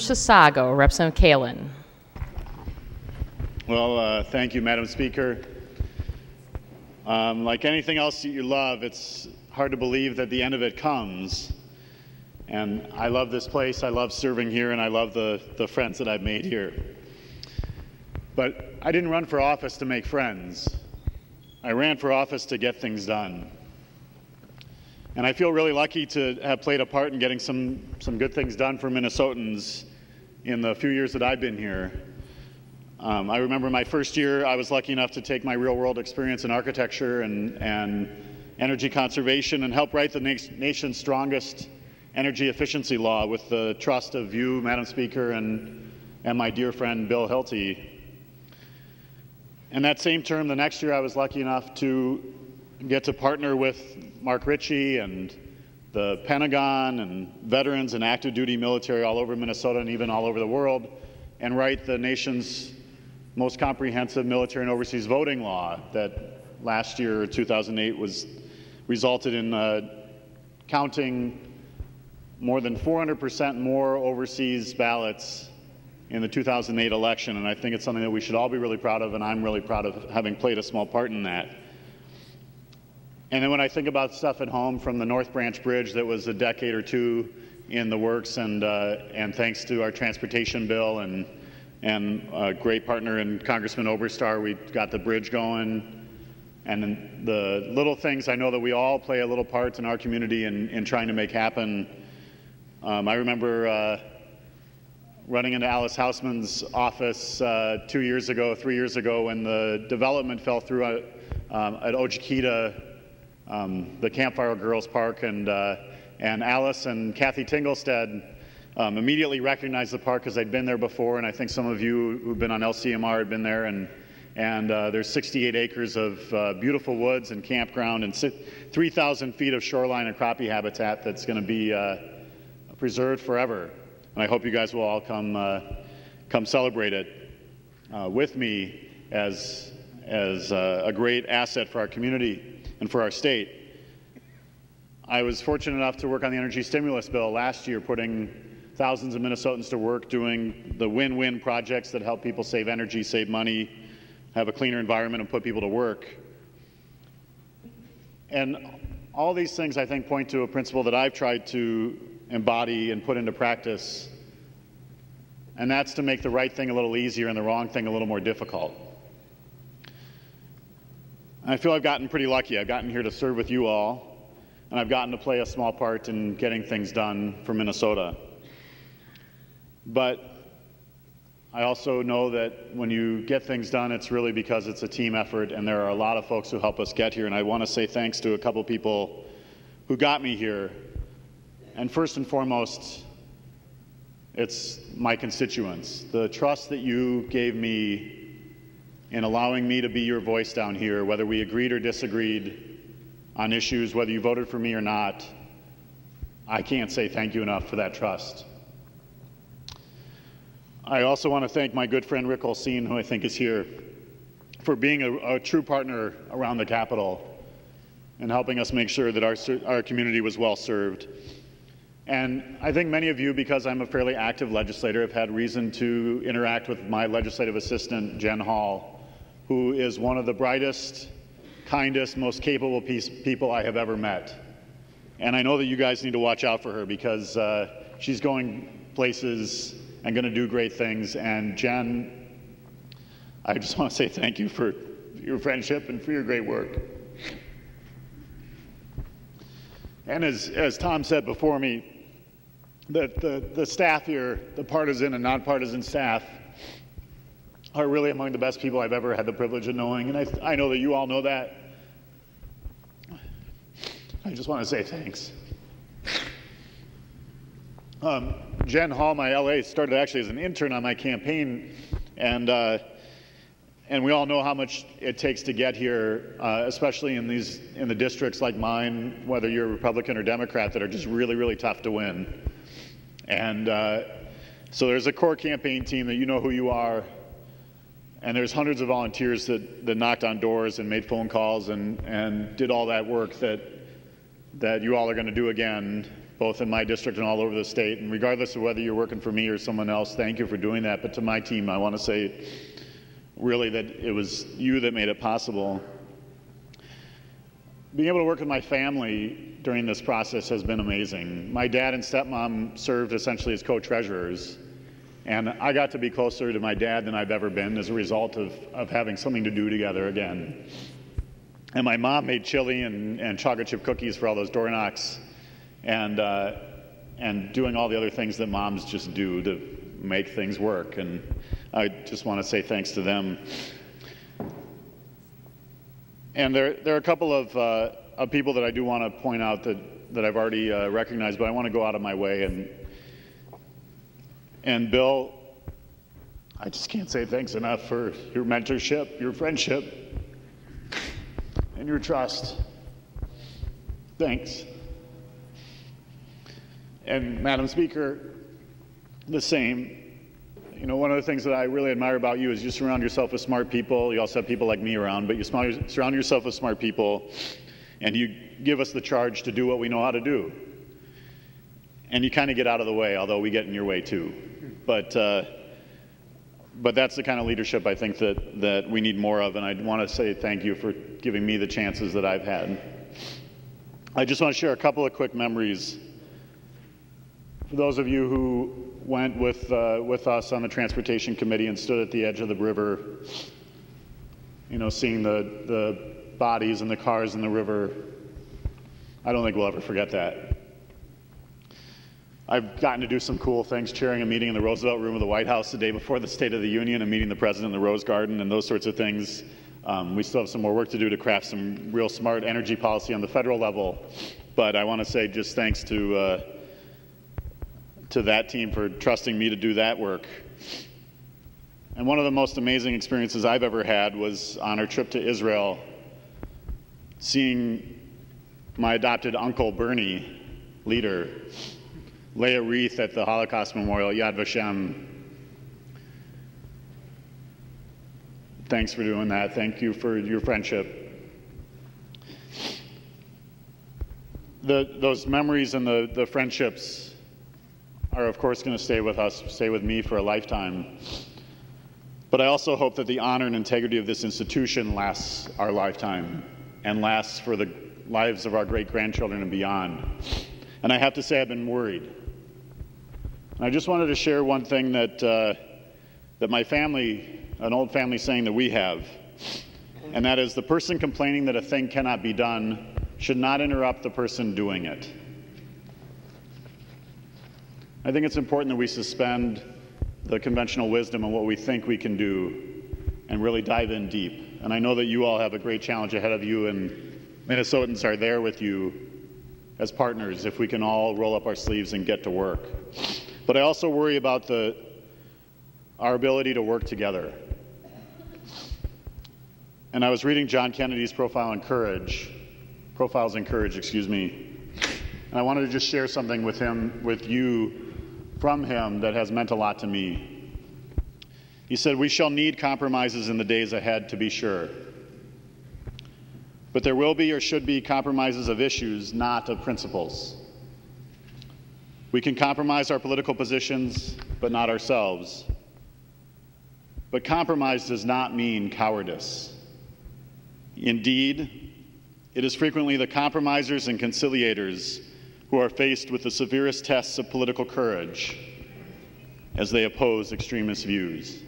Chisago, Representative Kalin. Well, thank you, Madam Speaker. Like anything else that you love, it's hard to believe that the end of it comes. And I love this place, I love serving here, and I love the friends that I've made here. But I didn't run for office to make friends. I ran for office to get things done. And I feel really lucky to have played a part in getting some good things done for Minnesotans in the few years that I've been here. I remember my first year, I was lucky enough to take my real-world experience in architecture and energy conservation and help write the nation's strongest energy efficiency law with the trust of you, Madam Speaker, and my dear friend Bill Hilty. And that same term, the next year, I was lucky enough to get to partner with Mark Ritchie and the Pentagon and veterans and active duty military all over Minnesota and even all over the world and write the nation's most comprehensive military and overseas voting law that last year, 2008, resulted in counting more than 400% more overseas ballots in the 2008 election. And I think it's something that we should all be really proud of, and I'm really proud of having played a small part in that. And then when I think about stuff at home, from the North Branch Bridge that was a decade or two in the works, and thanks to our transportation bill and a great partner in Congressman Oberstar, we got the bridge going. And the little things I know that we all play a little part in our community in trying to make happen. I remember running into Alice Hausman's office 3 years ago, when the development fell through at Ojikita, the Campfire Girls Park, and Alice and Kathy Tinglestead immediately recognized the park because they'd been there before, and I think some of you who've been on LCMR had been there, and there's 68 acres of beautiful woods and campground and 3,000 feet of shoreline and crappie habitat that's going to be preserved forever. And I hope you guys will all come celebrate it with me as a great asset for our community and for our state. I was fortunate enough to work on the energy stimulus bill last year, putting thousands of Minnesotans to work doing the win-win projects that help people save energy, save money, have a cleaner environment, and put people to work. And all these things, I think, point to a principle that I've tried to embody and put into practice, and that's to make the right thing a little easier and the wrong thing a little more difficult. I feel I've gotten pretty lucky. I've gotten here to serve with you all, and I've gotten to play a small part in getting things done for Minnesota. But I also know that when you get things done, it's really because it's a team effort, and there are a lot of folks who help us get here. And I want to say thanks to a couple people who got me here. And first and foremost, it's my constituents. The trust that you gave me in allowing me to be your voice down here, whether we agreed or disagreed on issues, whether you voted for me or not, I can't say thank you enough for that trust. I also want to thank my good friend Rick Olseen, who I think is here, for being a true partner around the Capitol and helping us make sure that our community was well served. And I think many of you, because I'm a fairly active legislator, have had reason to interact with my legislative assistant, Jen Hall, who is one of the brightest, kindest, most capable people I have ever met. And I know that you guys need to watch out for her, because she's going places and going to do great things. And Jen, I just want to say thank you for your friendship and for your great work. And as Tom said before me, the staff here, the partisan and nonpartisan staff, are really among the best people I've ever had the privilege of knowing. And I know that you all know that. I just want to say thanks. Jen Hall, my LA, started actually as an intern on my campaign, and we all know how much it takes to get here, especially in the districts like mine, whether you're Republican or Democrat, that are just really, really tough to win. And so there's a core campaign team that you know who you are, and there's hundreds of volunteers that knocked on doors and made phone calls and did all that work that you all are going to do again both in my district and all over the state. And regardless of whether you're working for me or someone else, thank you for doing that. But to my team, I want to say really that it was you that made it possible. Being able to work with my family during this process has been amazing. My dad and stepmom served essentially as co-treasurers, and I got to be closer to my dad than I've ever been as a result of having something to do together again. And my mom made chili and chocolate chip cookies for all those door knocks, and doing all the other things that moms just do to make things work. And I just want to say thanks to them. And there are a couple of people that I do want to point out that I've already recognized, but I want to go out of my way. And Bill, I just can't say thanks enough for your mentorship, your friendship, and your trust. Thanks. And Madam Speaker, the same. You know, one of the things that I really admire about you is you surround yourself with smart people. You also have people like me around, but you surround yourself with smart people, and you give us the charge to do what we know how to do. And you kind of get out of the way, although we get in your way too. But that's the kind of leadership I think that we need more of, and I want to say thank you for giving me the chances that I've had. I just want to share a couple of quick memories. For those of you who went with us on the Transportation Committee and stood at the edge of the river, you know, seeing the bodies and the cars in the river, I don't think we'll ever forget that. I've gotten to do some cool things, chairing a meeting in the Roosevelt Room of the White House the day before the State of the Union and meeting the President in the Rose Garden and those sorts of things. We still have some more work to do to craft some real smart energy policy on the federal level, but I want to say just thanks to that team for trusting me to do that work. And one of the most amazing experiences I've ever had was on our trip to Israel, seeing my adopted uncle, Bernie, leader, lay a wreath at the Holocaust Memorial, Yad Vashem. Thanks for doing that. Thank you for your friendship. Those memories and the friendships are of course going to stay with us, stay with me for a lifetime. But I also hope that the honor and integrity of this institution lasts our lifetime and lasts for the lives of our great-grandchildren and beyond. And I have to say I've been worried. And I just wanted to share one thing that my family, an old family saying that we have, and that is the person complaining that a thing cannot be done should not interrupt the person doing it. I think it's important that we suspend the conventional wisdom on what we think we can do and really dive in deep. And I know that you all have a great challenge ahead of you, and Minnesotans are there with you as partners if we can all roll up our sleeves and get to work. But I also worry about our ability to work together. And I was reading John Kennedy's Profiles in Courage, and I wanted to just share something with you from him that has meant a lot to me. He said, "We shall need compromises in the days ahead, to be sure. But there will be or should be compromises of issues, not of principles. We can compromise our political positions, but not ourselves. But compromise does not mean cowardice. Indeed, it is frequently the compromisers and conciliators who are faced with the severest tests of political courage as they oppose extremist views.